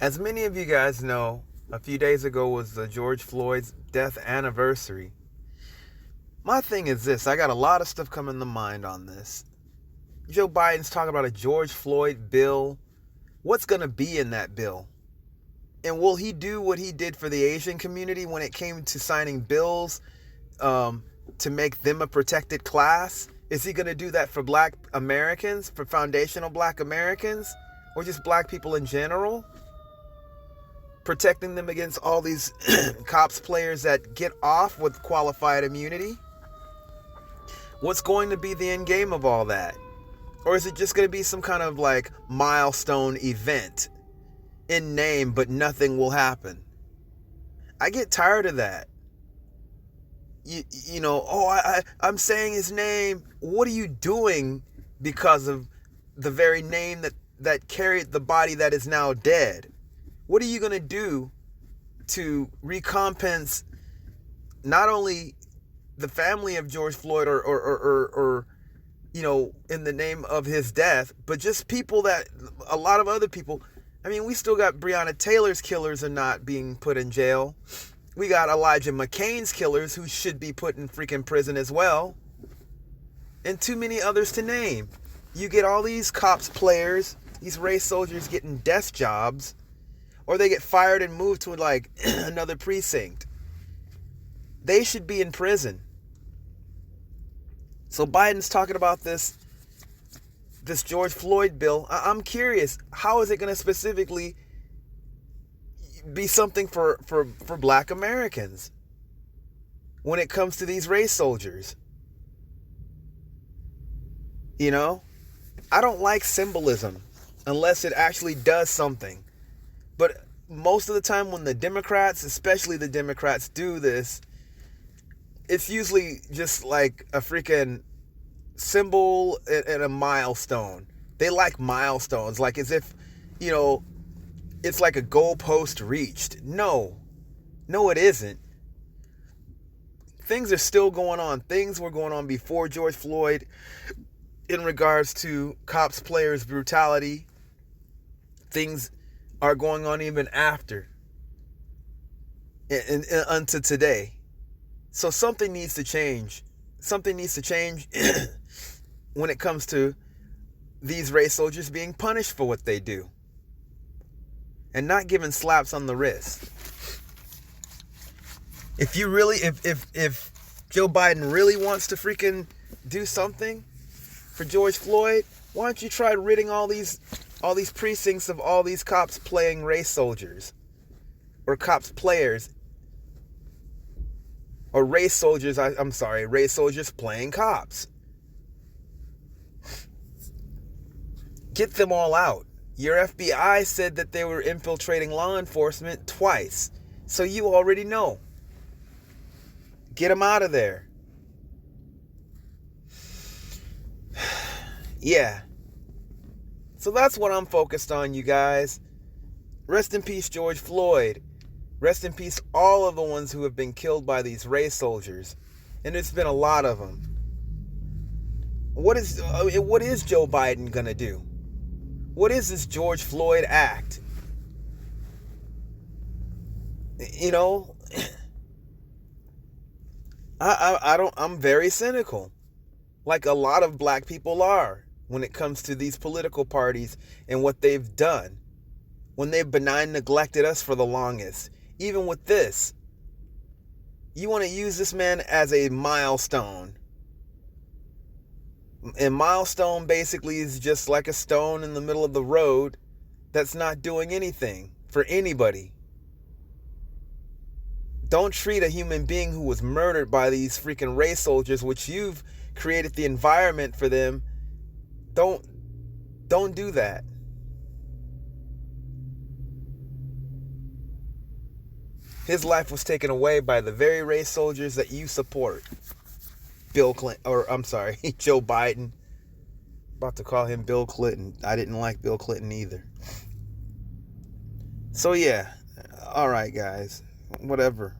As many of you guys know, a few days ago was the George Floyd's death anniversary. My thing is this, I got a lot of stuff coming to mind on this. Joe Biden's talking about a George Floyd bill. What's going to be in that bill? And will he do what he did for the Asian community when it came to signing bills to make them a protected class? Is he going to do that for black Americans, for foundational black Americans, or just black people in general? Protecting them against all these cops players that get off with qualified immunity? What's going to be the end game of all that? Or is it just going to be some kind of like milestone event in name, but nothing will happen? I get tired of that. I'm saying his name. What are you doing because of the very name that carried the body that is now dead? What are you going to do to recompense not only the family of George Floyd or in the name of his death, but just people that, a lot of other people. I mean, we still got Breonna Taylor's killers are not being put in jail. We got Elijah McCain's killers who should be put in freaking prison as well. And too many others to name. You get all these cops players, these race soldiers getting desk jobs, or they get fired and moved to like another precinct. They should be in prison. So Biden's talking about this George Floyd bill. I'm curious, how is it going to specifically be something for black Americans when it comes to these race soldiers? I don't like symbolism unless it actually does something. But most of the time when the Democrats, especially the Democrats, do this, it's usually just like a freaking symbol and a milestone. They like milestones, like as if, it's like a goalpost reached. No, it isn't. Things are still going on. Things were going on before George Floyd in regards to cops, players, brutality. Things are going on even after and unto today. So something needs to change. Something needs to change when it comes to these race soldiers being punished for what they do and not given slaps on the wrist. If Joe Biden really wants to freaking do something for George Floyd, why don't you try ridding all these precincts of all these cops playing race soldiers, or cops players, or race soldiers, race soldiers playing cops. Get them all out. Your FBI said that they were infiltrating law enforcement twice, so you already know. Get them out of there. Yeah. So that's what I'm focused on, you guys. Rest in peace, George Floyd. Rest in peace, all of the ones who have been killed by these race soldiers. And it's been a lot of them. What is Joe Biden going to do? What is this George Floyd act? I'm very cynical. Like a lot of black people are when it comes to these political parties and what they've done. When they've benign neglected us for the longest. Even with this, you want to use this man as a milestone. And milestone basically is just like a stone in the middle of the road that's not doing anything for anybody. Don't treat a human being who was murdered by these freaking race soldiers, which you've created the environment for them. Don't do that. His life was taken away by the very race soldiers that you support. Joe Biden. About to call him Bill Clinton. I didn't like Bill Clinton either. So yeah. All right, guys. Whatever.